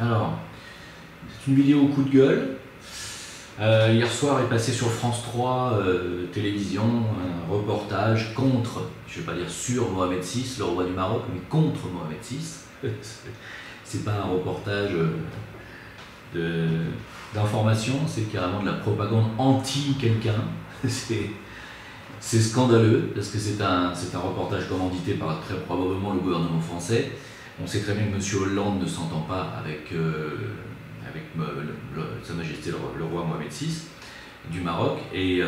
Alors, c'est une vidéo au coup de gueule. Hier soir est passé sur France 3 télévision un reportage contre, je ne vais pas dire sur Mohamed VI, le roi du Maroc, mais contre Mohamed VI. C'est pas un reportage d'information, c'est carrément de la propagande anti-quelqu'un. C'est scandaleux parce que c'est un reportage commandité par très probablement le gouvernement français. On sait très bien que M. Hollande ne s'entend pas avec Sa Majesté le roi Mohamed VI du Maroc, et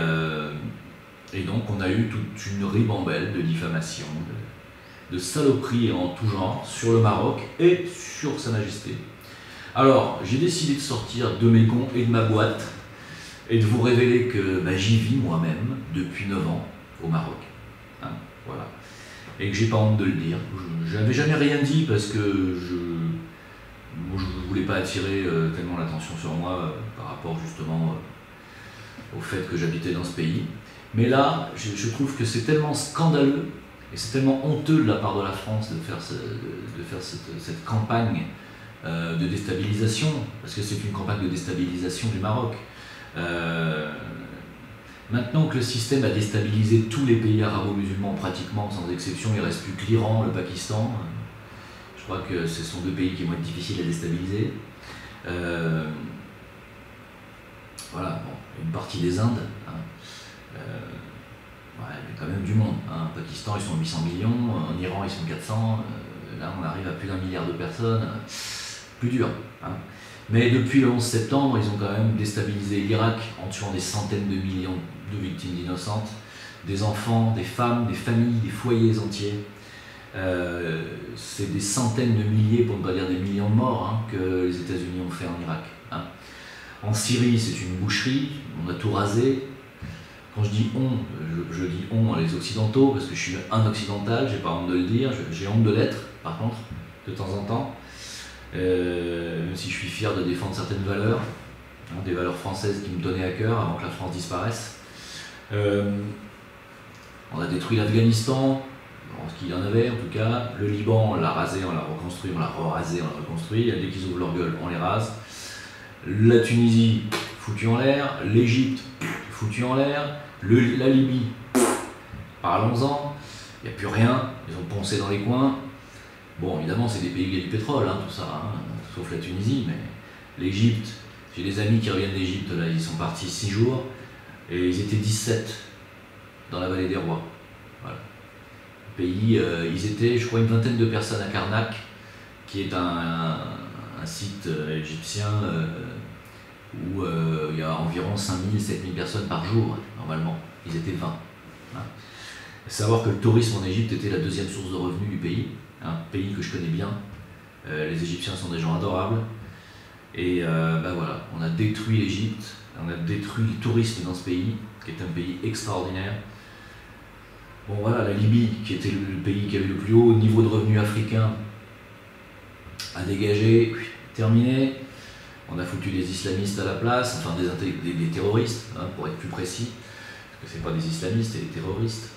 donc on a eu toute une ribambelle de diffamation, de saloperies en tout genre sur le Maroc et sur Sa Majesté. Alors j'ai décidé de sortir de mes gonds et de ma boîte et de vous révéler que j'y vis moi-même depuis 9 ans au Maroc. Hein, voilà. Et que j'ai pas honte de le dire. Je n'avais jamais rien dit parce que je ne voulais pas attirer tellement l'attention sur moi par rapport justement au fait que j'habitais dans ce pays. Mais là, je trouve que c'est tellement scandaleux et c'est tellement honteux de la part de la France de faire cette campagne de déstabilisation, parce que c'est une campagne de déstabilisation du Maroc. Maintenant que le système a déstabilisé tous les pays arabo-musulmans pratiquement, sans exception, il ne reste plus que l'Iran, le Pakistan. Je crois que ce sont deux pays qui vont être difficiles à déstabiliser. Voilà, bon, une partie des Indes. Hein. Ouais, il y a quand même du monde. Hein. Au Pakistan, ils sont 800 millions, en Iran, ils sont 400. Là, on arrive à plus d'1 milliard de personnes. Plus dur. Hein. Mais depuis le 11 septembre, ils ont quand même déstabilisé l'Irak en tuant des centaines de millions de victimes innocentes, des enfants, des femmes, des familles, des foyers entiers. C'est des centaines de milliers, pour ne pas dire des millions de morts, hein, que les États-Unis ont fait en Irak. Hein. En Syrie, c'est une boucherie, on a tout rasé. Quand je dis on, je dis on les Occidentaux, parce que je suis un occidental, j'ai pas honte de le dire, j'ai honte de l'être, par contre, de temps en temps. Même si je suis fier de défendre certaines valeurs, hein, des valeurs françaises qui me tenaient à cœur avant que la France disparaisse. On a détruit l'Afghanistan, ce qu'il y en avait en tout cas. Le Liban, on l'a rasé, on l'a reconstruit, on l'a re-rasé, on l'a reconstruit. Dès qu'ils ouvrent leur gueule, on les rase. La Tunisie, foutu en l'air. L'Égypte, foutu en l'air. La Libye, parlons-en. Il n'y a plus rien, ils ont poncé dans les coins. Bon, évidemment, c'est des pays où il y a du pétrole, hein, tout ça, hein, sauf la Tunisie, mais l'Égypte, j'ai des amis qui reviennent d'Égypte, là, ils sont partis 6 jours, et ils étaient 17 dans la vallée des rois. Voilà. Le pays, ils étaient, je crois, une vingtaine de personnes à Karnak, qui est un site égyptien où il y a environ 5000, 7000 personnes par jour, normalement. Ils étaient 20. Hein. Savoir que le tourisme en Égypte était la deuxième source de revenus du pays. Un pays que je connais bien, les Égyptiens sont des gens adorables, et voilà, on a détruit l'Égypte, on a détruit le tourisme dans ce pays, qui est un pays extraordinaire. Bon voilà, la Libye, qui était le pays qui avait le plus haut niveau de revenus africains, a dégagé, terminé. On a foutu des islamistes à la place, enfin des terroristes, hein, pour être plus précis, parce que c'est pas des islamistes, c'est des terroristes.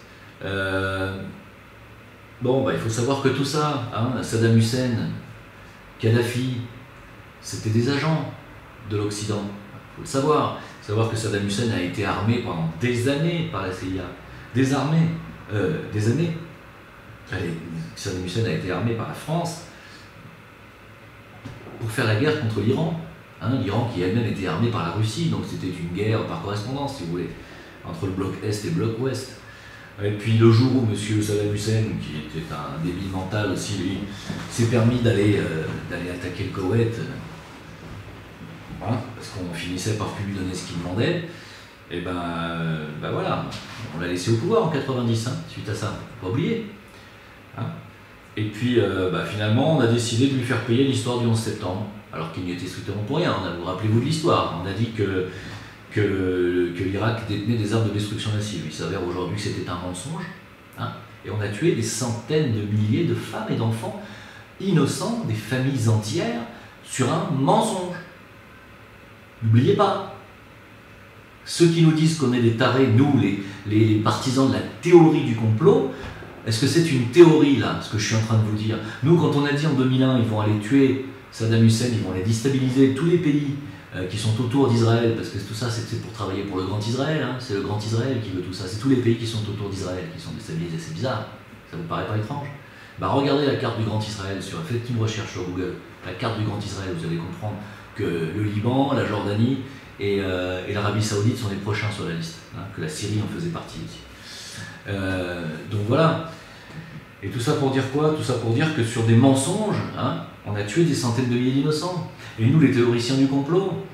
Bon, il faut savoir que tout ça, hein, Saddam Hussein, Kadhafi, c'était des agents de l'Occident. Il faut le savoir. Il faut savoir que Saddam Hussein a été armé pendant des années par la CIA. Des années. Saddam Hussein a été armé par la France pour faire la guerre contre l'Iran. Hein, l'Iran qui elle-même était armé par la Russie, donc c'était une guerre par correspondance, si vous voulez, entre le bloc Est et le bloc Ouest. Et puis le jour où M. Saddam Hussein, qui était un débile mental aussi, lui, s'est permis d'aller attaquer le Koweït, hein, parce qu'on finissait par plus lui donner ce qu'il demandait, et voilà, on l'a laissé au pouvoir en 90, hein, suite à ça, faut pas oublier. Hein. Et puis finalement, on a décidé de lui faire payer l'histoire du 11 septembre, alors qu'il n'y était strictement pour rien. Vous rappelez-vous de l'histoire, on a dit que l'Irak détenait des armes de destruction massive. Il s'avère aujourd'hui que c'était un mensonge. Hein, et on a tué des centaines de milliers de femmes et d'enfants innocents, des familles entières, sur un mensonge. N'oubliez pas. Ceux qui nous disent qu'on est des tarés, nous, les partisans de la théorie du complot, Est-ce que c'est une théorie, là, ce que je suis en train de vous dire? Nous, quand on a dit en 2001, ils vont aller tuer Saddam Hussein, ils vont aller déstabiliser tous les pays qui sont autour d'Israël, parce que tout ça, c'est pour travailler pour le Grand Israël, hein, c'est le Grand Israël qui veut tout ça, c'est tous les pays qui sont autour d'Israël qui sont déstabilisés, c'est bizarre, ça vous paraît pas étrange? Bah, regardez la carte du Grand Israël, faites une recherche sur Google, la carte du Grand Israël, vous allez comprendre que le Liban, la Jordanie et l'Arabie Saoudite sont les prochains sur la liste, hein, que la Syrie en faisait partie aussi. Donc voilà. Et tout ça pour dire quoi? Tout ça pour dire que sur des mensonges, hein, on a tué des centaines de milliers d'innocents. Et nous, les théoriciens du complot,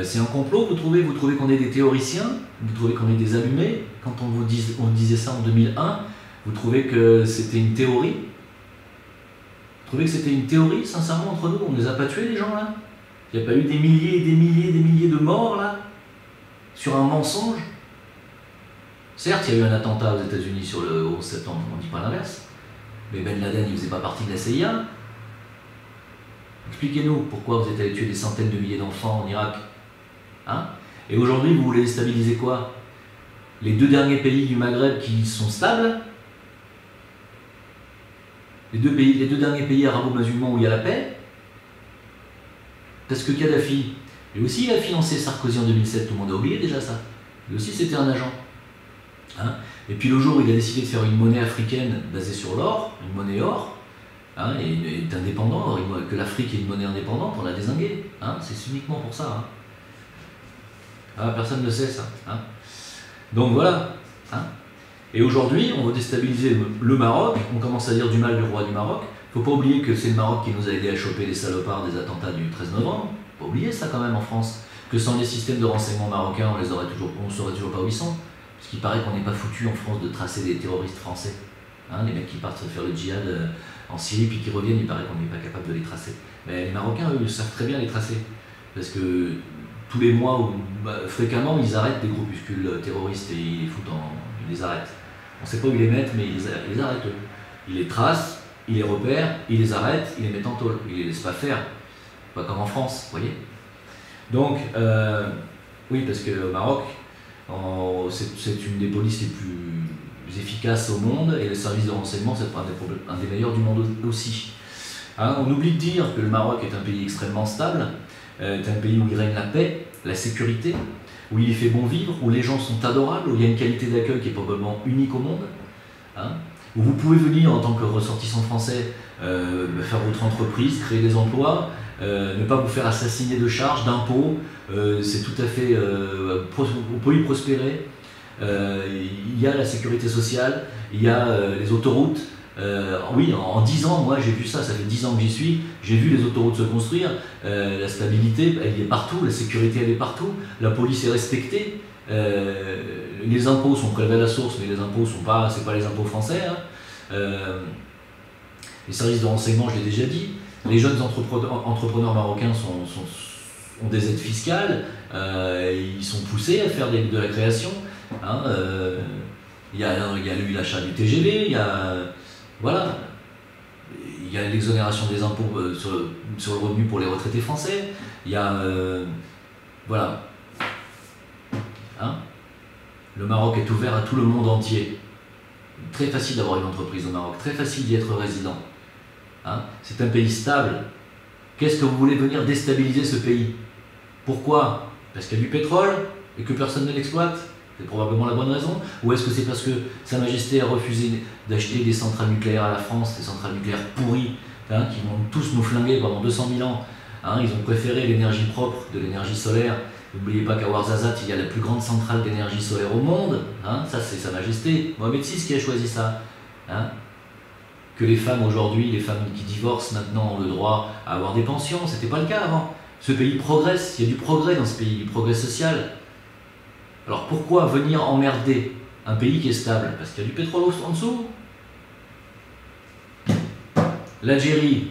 c'est un complot, vous trouvez qu'on est des théoriciens? Vous trouvez qu'on est des allumés? Quand on disait ça en 2001, vous trouvez que c'était une théorie? Vous trouvez que c'était une théorie, sincèrement, entre nous? On ne les a pas tués, les gens, là? Il n'y a pas eu des milliers et des milliers et des milliers de morts, là? Sur un mensonge? Certes, il y a eu un attentat aux États-Unis sur le 11 septembre, on ne dit pas l'inverse. Mais Ben Laden, il ne faisait pas partie de la CIA. Expliquez-nous pourquoi vous êtes allé tuer des centaines de milliers d'enfants en Irak. Hein? Et aujourd'hui, vous voulez déstabiliser quoi? Les deux derniers pays du Maghreb qui sont stables? Les deux derniers pays arabo-musulmans où il y a la paix? Parce que Kadhafi, lui aussi, il a financé Sarkozy en 2007, tout le monde a oublié déjà ça. Lui aussi, c'était un agent. Hein? Et puis le jour où il a décidé de faire une monnaie africaine basée sur l'or, une monnaie or, hein, et est indépendant, que l'Afrique est une monnaie indépendante, on l'a dézingué. Hein? C'est uniquement pour ça. Hein? Ah, personne ne sait ça. Hein? Donc voilà. Hein? Et aujourd'hui, on veut déstabiliser le Maroc, on commence à dire du mal du roi du Maroc. Il ne faut pas oublier que c'est le Maroc qui nous a aidé à choper les salopards des attentats du 13 novembre. Il ne faut pas oublier ça quand même en France. Que sans les systèmes de renseignement marocains, on ne saurait toujours pas où ils sont. Parce qu'il paraît qu'on n'est pas foutu en France de tracer des terroristes français. Hein, les mecs qui partent faire le djihad en Syrie puis qui reviennent, il paraît qu'on n'est pas capable de les tracer. Mais les Marocains, eux, savent très bien les tracer. Parce que tous les mois, fréquemment, ils arrêtent des groupuscules terroristes et ils les arrêtent. On ne sait pas où ils les mettent, mais ils les arrêtent eux. Ils les tracent, ils les repèrent, ils les arrêtent, ils les mettent en tôle. Ils ne les laissent pas faire. Pas comme en France, vous voyez. Donc, oui, parce que au Maroc, c'est une des polices les plus efficaces au monde et le service de renseignement, c'est un des meilleurs du monde aussi. Hein, on oublie de dire que le Maroc est un pays extrêmement stable, est un pays où il règne la paix, la sécurité, où il fait bon vivre, où les gens sont adorables, où il y a une qualité d'accueil qui est probablement unique au monde, hein, où vous pouvez venir en tant que ressortissant français faire votre entreprise, créer des emplois, ne pas vous faire assassiner de charges, d'impôts, c'est tout à fait, on peut y prospérer. Il y a la sécurité sociale, il y a les autoroutes. Oui, en 10 ans, moi j'ai vu ça, ça fait 10 ans que j'y suis, j'ai vu les autoroutes se construire, la stabilité, elle est partout, la sécurité elle est partout, la police est respectée, les impôts sont prélevés à la source, mais les impôts c'est pas les impôts français. Hein. Les services de renseignement, je l'ai déjà dit, les jeunes entrepreneurs marocains ont des aides fiscales, ils sont poussés à faire de la création. Hein, il y a eu l'achat du TGV, il y a l'exonération des impôts sur le revenu pour les retraités français, il y a voilà. Hein, le Maroc est ouvert à tout le monde entier. Très facile d'avoir une entreprise au Maroc, très facile d'y être résident. Hein, c'est un pays stable. Qu'est-ce que vous voulez venir déstabiliser ce pays? Pourquoi? Parce qu'il y a du pétrole et que personne ne l'exploite? C'est probablement la bonne raison. Ou est-ce que c'est parce que Sa Majesté a refusé d'acheter des centrales nucléaires à la France, des centrales nucléaires pourries, hein, qui vont tous nous flinguer pendant 200 000 ans. Hein, ils ont préféré l'énergie propre de l'énergie solaire. N'oubliez pas qu'à Ouarzazate, il y a la plus grande centrale d'énergie solaire au monde. Hein, ça, c'est Sa Majesté. Mohamed VI qui a choisi ça. Hein, que les femmes aujourd'hui, les femmes qui divorcent maintenant ont le droit à avoir des pensions. C'était pas le cas avant. Ce pays progresse, il y a du progrès dans ce pays, du progrès social. Alors pourquoi venir emmerder un pays qui est stable? Parce qu'il y a du pétrole en dessous. L'Algérie,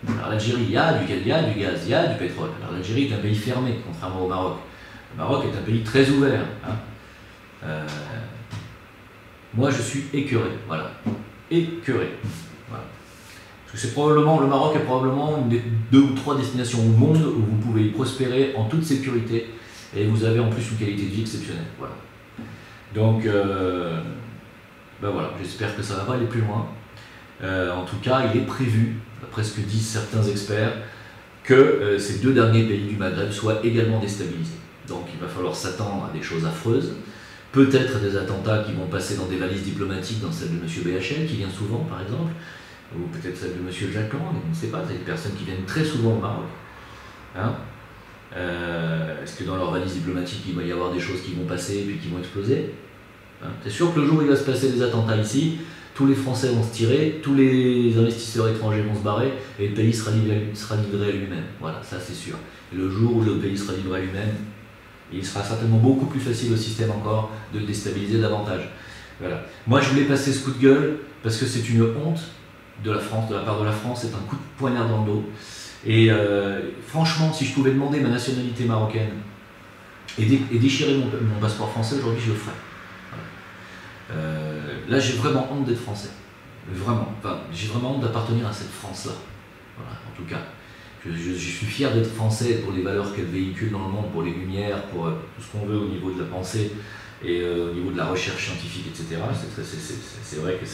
alors l'Algérie, il y a du gaz, il y a du pétrole. Alors l'Algérie est un pays fermé, contrairement au Maroc. Le Maroc est un pays très ouvert. Hein. Moi je suis écœuré, voilà. Écœuré. Voilà. Parce que le Maroc est probablement une des 2 ou 3 destinations au monde où vous pouvez y prospérer en toute sécurité et vous avez en plus une qualité de vie exceptionnelle. Voilà. Donc, Ben voilà, j'espère que ça va pas aller plus loin. En tout cas, il est prévu, d'après ce que disent certains experts, que ces deux derniers pays du Maghreb soient également déstabilisés. Donc il va falloir s'attendre à des choses affreuses, peut-être des attentats qui vont passer dans des valises diplomatiques, dans celle de M. BHL, qui vient souvent par exemple, ou peut-être celle de M. Jacques Lang, on ne sait pas, c'est des personnes qui viennent très souvent au Maroc. Hein, est-ce que dans leur valise diplomatique, il va y avoir des choses qui vont passer et puis qui vont exploser? Hein, c'est sûr que le jour où il va se passer des attentats ici, tous les Français vont se tirer, tous les investisseurs étrangers vont se barrer et le pays sera livré à lui-même. Voilà, ça c'est sûr. Et le jour où le pays sera livré à lui-même, il sera certainement beaucoup plus facile au système encore de le déstabiliser davantage. Voilà. Moi je voulais passer ce coup de gueule parce que c'est une honte de la France, de la part de la France, c'est un coup de poignard dans le dos. Et franchement, si je pouvais demander ma nationalité marocaine et déchirer mon passeport français, aujourd'hui je le ferais. Voilà. Là j'ai vraiment honte d'être français. Vraiment. Enfin, j'ai vraiment honte d'appartenir à cette France-là. Voilà, en tout cas. Je suis fier d'être français pour les valeurs qu'elle véhicule dans le monde, pour les lumières, pour tout ce qu'on veut au niveau de la pensée et au niveau de la recherche scientifique, etc. C'est vrai que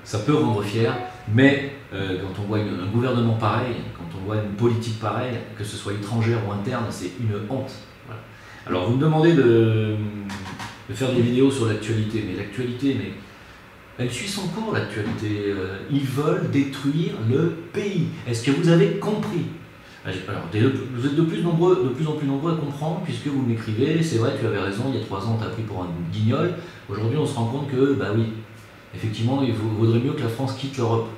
ça peut rendre fier, mais quand on voit un gouvernement pareil, quand on voit une politique pareille, que ce soit étrangère ou interne, c'est une honte. Voilà. Alors vous me demandez de faire des vidéos sur l'actualité, mais l'actualité, elle suit son cours, l'actualité. Ils veulent détruire le pays. Est-ce que vous avez compris? Alors, vous êtes de plus en plus nombreux à comprendre, puisque vous m'écrivez, c'est vrai, tu avais raison, il y a 3 ans, tu as pris pour un guignol. Aujourd'hui, on se rend compte que, bah oui, effectivement, il vaudrait mieux que la France quitte l'Europe.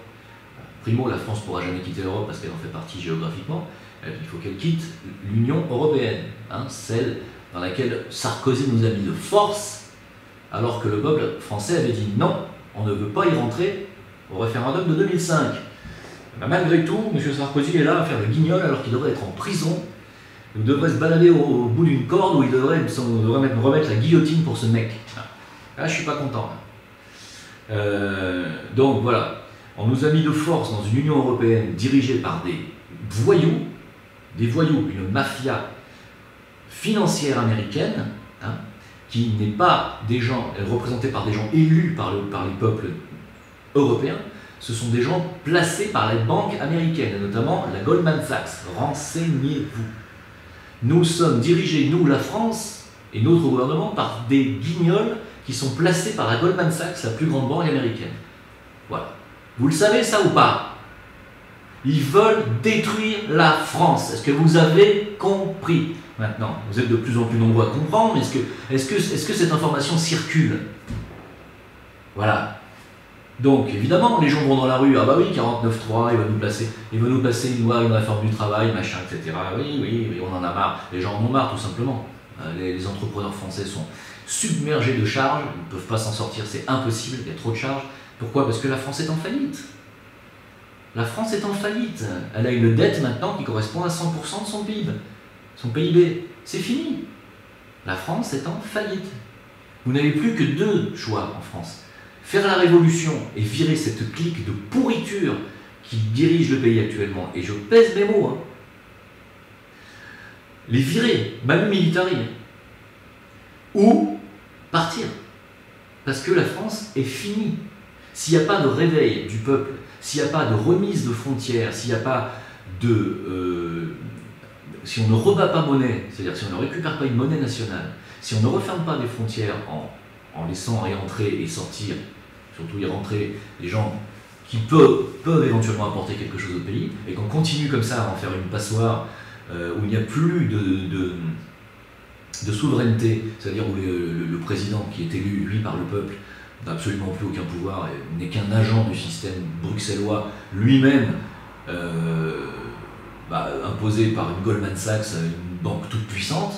Primo, la France ne pourra jamais quitter l'Europe parce qu'elle en fait partie géographiquement. Il faut qu'elle quitte l'Union européenne, hein, celle dans laquelle Sarkozy nous a mis de force, alors que le peuple français avait dit non. On ne veut pas y rentrer au référendum de 2005. Ben malgré tout, M. Sarkozy est là à faire le guignol alors qu'il devrait être en prison. Il devrait se balader au bout d'une corde où il devrait remettre la guillotine pour ce mec. Là, je suis pas content. Donc voilà, on nous a mis de force dans une Union européenne dirigée par des voyous, une mafia financière américaine, hein, qui n'est pas des gens représentés par des gens élus par les peuples européens, ce sont des gens placés par les banques américaines, notamment la Goldman Sachs. Renseignez-vous. Nous sommes dirigés, nous, la France, et notre gouvernement, par des guignols qui sont placés par la Goldman Sachs, la plus grande banque américaine. Voilà. Vous le savez ça ou pas? Ils veulent détruire la France. Est-ce que vous avez compris? Maintenant, vous êtes de plus en plus nombreux à comprendre, mais est-ce que cette information circule? Voilà. Donc, évidemment, les gens vont dans la rue, ah bah oui, 49.3, il va nous placer une loi, une réforme du travail, machin, etc. Oui, on en a marre. Les gens en ont marre, tout simplement. Les entrepreneurs français sont submergés de charges, ils ne peuvent pas s'en sortir, c'est impossible, il y a trop de charges. Pourquoi? Parce que la France est en faillite. La France est en faillite. Elle a une dette maintenant qui correspond à 100% de son PIB. Son PIB, c'est fini. La France est en faillite. Vous n'avez plus que 2 choix en France. Faire la révolution et virer cette clique de pourriture qui dirige le pays actuellement, et je pèse mes mots, hein. Les virer, manu militari, ou partir. Parce que la France est finie. S'il n'y a pas de réveil du peuple, s'il n'y a pas de remise de frontières, s'il n'y a pas de... si on ne rebat pas monnaie, c'est-à-dire si on ne récupère pas une monnaie nationale, si on ne referme pas des frontières en laissant y entrer et sortir, surtout y rentrer des gens qui peuvent éventuellement apporter quelque chose au pays, et qu'on continue comme ça à en faire une passoire où il n'y a plus de souveraineté, c'est-à-dire où le président qui est élu, lui, par le peuple, n'a absolument plus aucun pouvoir, n'est qu'un agent du système bruxellois, lui-même imposé par une Goldman Sachs, une banque toute puissante.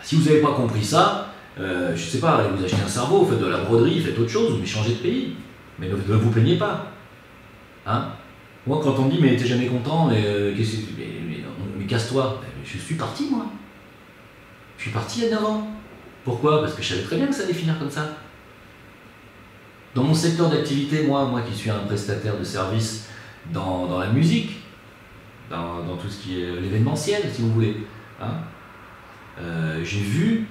Si vous n'avez pas compris ça, je ne sais pas, vous achetez un cerveau, faites de la broderie, faites autre chose, mais changez de pays. Mais ne vous plaignez pas. Hein? Moi, quand on me dit, mais t'es jamais content, mais casse-toi, je suis parti, moi. Je suis parti il y a 9 ans. Pourquoi? Parce que je savais très bien que ça allait finir comme ça. Dans mon secteur d'activité, moi qui suis un prestataire de services dans la musique, dans tout ce qui est l'événementiel, si vous voulez, hein, j'ai vu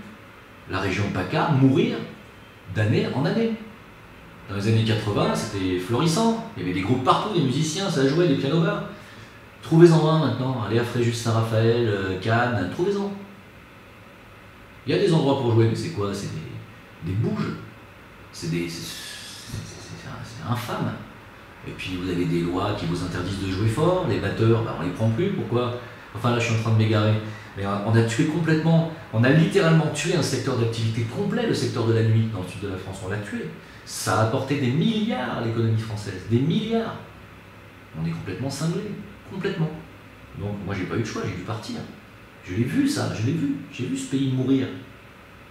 la région PACA mourir d'année en année. Dans les années 80, c'était florissant. Il y avait des groupes partout, des musiciens, ça jouait, des pianos-bars. Trouvez-en un maintenant. Allez à Fréjus-Saint-Raphaël, Cannes, trouvez-en. Il y a des endroits pour jouer, mais c'est quoi? C'est des bouges. C'est infâme. Et puis vous avez des lois qui vous interdisent de jouer fort. Les batteurs, on les prend plus. Pourquoi? Enfin là, je suis en train de m'égarer. Mais on a tué complètement, on a littéralement tué un secteur d'activité complet, le secteur de la nuit dans le sud de la France. On l'a tué. Ça a apporté des milliards à l'économie française. Des milliards. On est complètement cinglé. Complètement. Donc moi, j'ai pas eu de choix, j'ai dû partir. Je l'ai vu ça, je l'ai vu. J'ai vu ce pays mourir.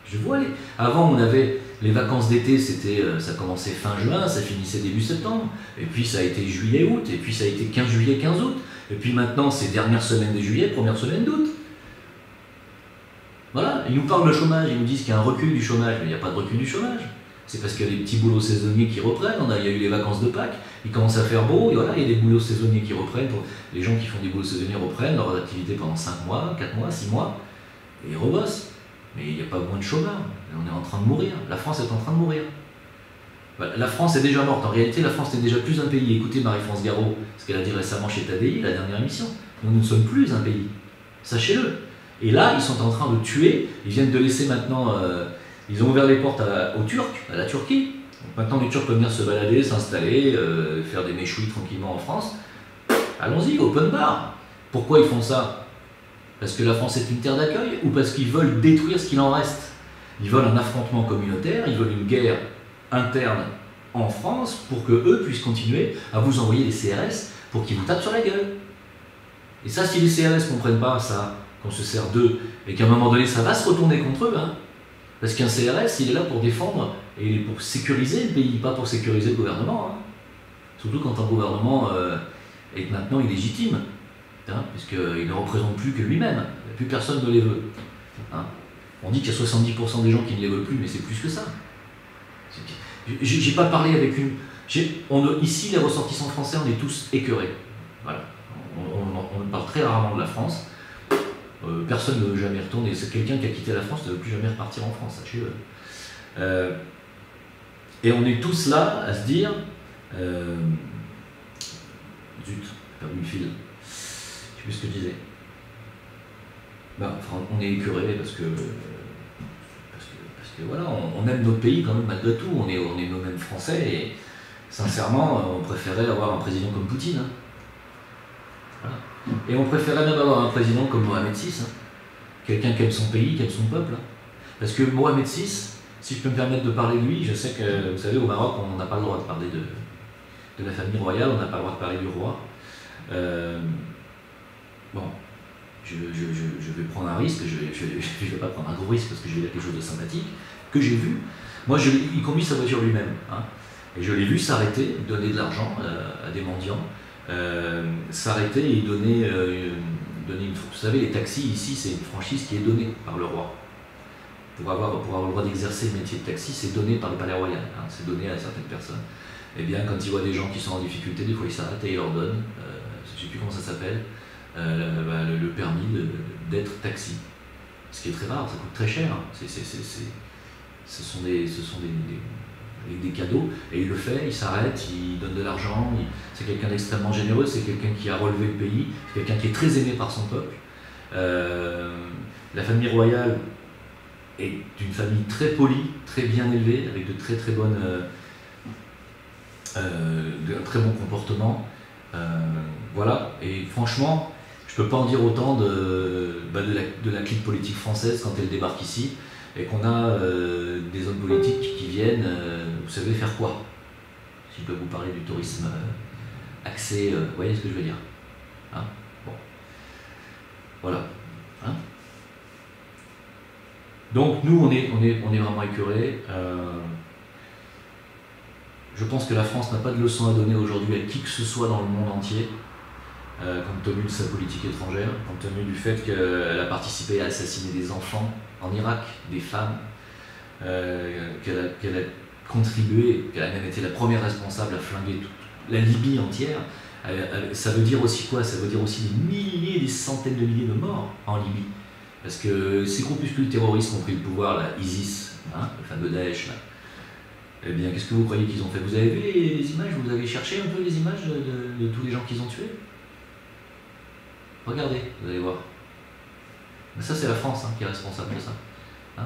Je vois les... Avant, on avait les vacances d'été, ça commençait fin juin, ça finissait début septembre. Et puis ça a été juillet-août, et puis ça a été 15 juillet, 15 août. Et puis maintenant, c'est dernière semaine de juillet, première semaine d'août. Voilà, ils nous parlent de chômage, ils nous disent qu'il y a un recul du chômage, mais il n'y a pas de recul du chômage. C'est parce qu'il y a des petits boulots saisonniers qui reprennent, il y a eu les vacances de Pâques, il commence à faire beau, et voilà, il y a des boulots saisonniers qui reprennent, les gens qui font des boulots saisonniers reprennent leur activité pendant 5 mois, 4 mois, 6 mois, et ils rebossent. Mais il n'y a pas moins de chômeurs, on est en train de mourir, la France est en train de mourir. La France est déjà morte, en réalité la France n'est déjà plus un pays. Écoutez Marie-France Garot, ce qu'elle a dit récemment chez TADI, la dernière émission, nous ne sommes plus un pays, sachez-le. Et là, ils sont en train de tuer, ils viennent de laisser maintenant, ils ont ouvert les portes aux Turcs, à la Turquie. Donc maintenant les Turcs peuvent venir se balader, s'installer, faire des méchouilles tranquillement en France. Allons-y, open bar. Pourquoi ils font ça? Parce que la France est une terre d'accueil ou parce qu'ils veulent détruire ce qu'il en reste? Ils veulent un affrontement communautaire, ils veulent une guerre interne en France pour que eux puissent continuer à vous envoyer des CRS pour qu'ils vous tapent sur la gueule. Et ça, si les CRS ne comprennent pas ça, qu'on se sert d'eux, et qu'à un moment donné, ça va se retourner contre eux, hein, parce qu'un CRS, il est là pour défendre et pour sécuriser le pays, pas pour sécuriser le gouvernement. Hein. Surtout quand un gouvernement est maintenant illégitime, hein, puisqu'il ne représente plus que lui-même, plus personne ne les veut. Hein. On dit qu'il y a 70% des gens qui ne les veulent plus, mais c'est plus que ça. J'ai pas parlé avec une... Ici, les ressortissants français, on est tous écœurés. Voilà. On parle très rarement de la France. Personne ne veut jamais retourner. C'est quelqu'un qui a quitté la France ne veut plus jamais repartir en France, sachez-le. Et on est tous là à se dire... zut, j'ai perdu le fil. Je sais plus ce que je disais. On est écœurés parce que voilà, on aime notre pays quand même malgré tout, on est nous-mêmes français et sincèrement on préférait avoir un président comme Poutine. Hein. Voilà. Et on préférait même avoir un président comme Mohamed VI, hein. Quelqu'un qui aime son pays, qui aime son peuple. Hein. Parce que Mohamed VI, si je peux me permettre de parler de lui, je sais que vous savez au Maroc on n'a pas le droit de parler de la famille royale, on n'a pas le droit de parler du roi. Bon. Je vais prendre un risque, je ne vais pas prendre un gros risque parce que je vais dire quelque chose de sympathique, que j'ai vu. Moi, il conduit sa voiture lui-même. Hein, et je l'ai vu s'arrêter, donner de l'argent à des mendiants, s'arrêter et donner une... Vous savez, les taxis, ici, c'est une franchise qui est donnée par le roi. Pour avoir le droit d'exercer le métier de taxi, c'est donné par le palais royal, hein, c'est donné à certaines personnes. Eh bien, quand ils voient des gens qui sont en difficulté, des fois ils s'arrêtent et ils leur donnent, je ne sais plus comment ça s'appelle, le permis d'être taxi. Ce qui est très rare, ça coûte très cher. Ce sont des cadeaux. Et il le fait, il s'arrête, il donne de l'argent. C'est quelqu'un d'extrêmement généreux, c'est quelqu'un qui a relevé le pays, c'est quelqu'un qui est très aimé par son peuple. La famille royale est une famille très polie, très bien élevée, avec de très bonnes... un très bon comportement. Voilà. Et franchement, je ne peux pas en dire autant de la clique politique française quand elle débarque ici et qu'on a des hommes politiques qui viennent, vous savez faire quoi? Si je peux vous parler du tourisme axé, vous voyez ce que je veux dire? Hein? Bon. Voilà. Hein? Donc nous, on est vraiment écœurés. Je pense que la France n'a pas de leçon à donner aujourd'hui à qui que ce soit dans le monde entier. Compte tenu de sa politique étrangère, compte tenu du fait qu'elle a participé à assassiner des enfants en Irak, des femmes, qu'elle a contribué, qu'elle a même été la première responsable à flinguer toute la Libye entière. Ça veut dire aussi quoi? Ça veut dire aussi des milliers, des centaines de milliers de morts en Libye. Parce que ces groupuscules terroristes qui ont pris le pouvoir, là, ISIS, hein, le fameux Daesh, là, Eh bien, qu'est-ce que vous croyez qu'ils ont fait? Vous avez vu les images? Vous avez cherché un peu les images de tous les gens qu'ils ont tués? Regardez, vous allez voir. Mais ça, c'est la France qui est responsable de ça. Hein.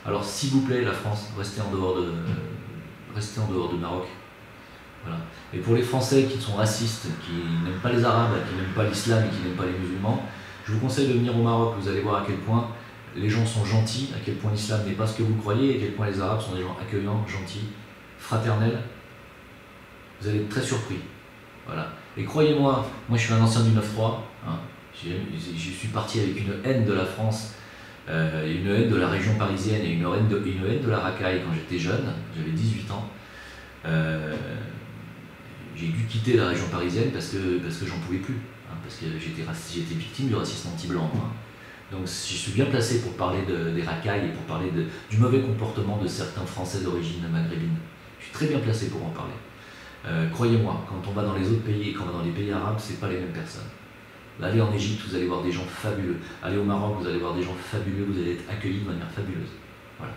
Alors, s'il vous plaît, la France, restez en dehors du Maroc. Voilà. Et pour les Français qui sont racistes, qui n'aiment pas les Arabes, qui n'aiment pas l'islam et qui n'aiment pas les musulmans, je vous conseille de venir au Maroc. Vous allez voir à quel point les gens sont gentils, à quel point l'islam n'est pas ce que vous croyez, et à quel point les Arabes sont des gens accueillants, gentils, fraternels. Vous allez être très surpris. Voilà. Et croyez-moi, moi je suis un ancien du 9-3, hein. Je suis parti avec une haine de la France, une haine de la région parisienne et une haine de la racaille quand j'étais jeune, j'avais 18 ans. J'ai dû quitter la région parisienne parce que j'en pouvais plus, hein, parce que j'étais victime du racisme anti-blanc. Hein. Donc je suis bien placé pour parler des racailles et pour parler du mauvais comportement de certains Français d'origine maghrébine. Je suis très bien placé pour en parler. Croyez-moi, quand on va dans les autres pays et quand on va dans les pays arabes, c'est pas les mêmes personnes. Allez en Égypte, vous allez voir des gens fabuleux. Allez au Maroc, vous allez voir des gens fabuleux, vous allez être accueillis de manière fabuleuse. Voilà.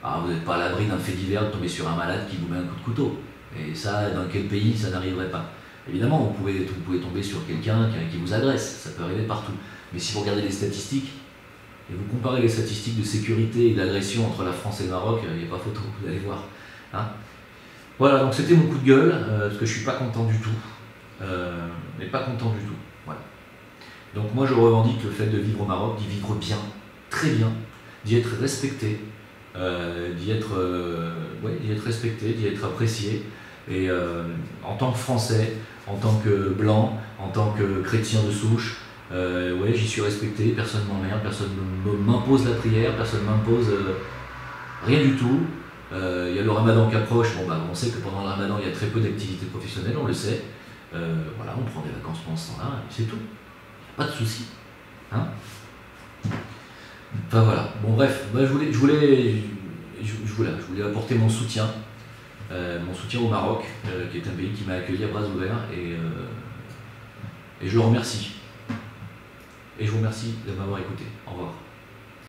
Ah, vous n'êtes pas à l'abri d'un fait divers de tomber sur un malade qui vous met un coup de couteau. Et ça, dans quel pays, ça n'arriverait pas? Évidemment, vous pouvez tomber sur quelqu'un qui vous agresse, ça peut arriver partout. Mais si vous regardez les statistiques, et vous comparez les statistiques de sécurité et d'agression entre la France et le Maroc, il n'y a pas photo, vous allez voir. Hein, voilà, donc c'était mon coup de gueule, parce que je ne suis pas content du tout. Mais pas content du tout. Voilà. Donc moi je revendique le fait de vivre au Maroc, d'y vivre bien, très bien, d'y être respecté, d'y être respecté, d'y être apprécié. Et en tant que Français, en tant que blanc, en tant que chrétien de souche, ouais, j'y suis respecté, personne ne m'emmerde, personne ne m'impose la prière, personne ne m'impose rien du tout. Il y a le ramadan qui approche, bon, on sait que pendant le ramadan il y a très peu d'activités professionnelles, on le sait. Voilà, on prend des vacances pendant ce temps-là, c'est tout. Pas de souci. Hein, enfin voilà, bon bref, je voulais apporter mon soutien au Maroc, qui est un pays qui m'a accueilli à bras ouverts, et je le remercie. Et je vous remercie de m'avoir écouté. Au revoir.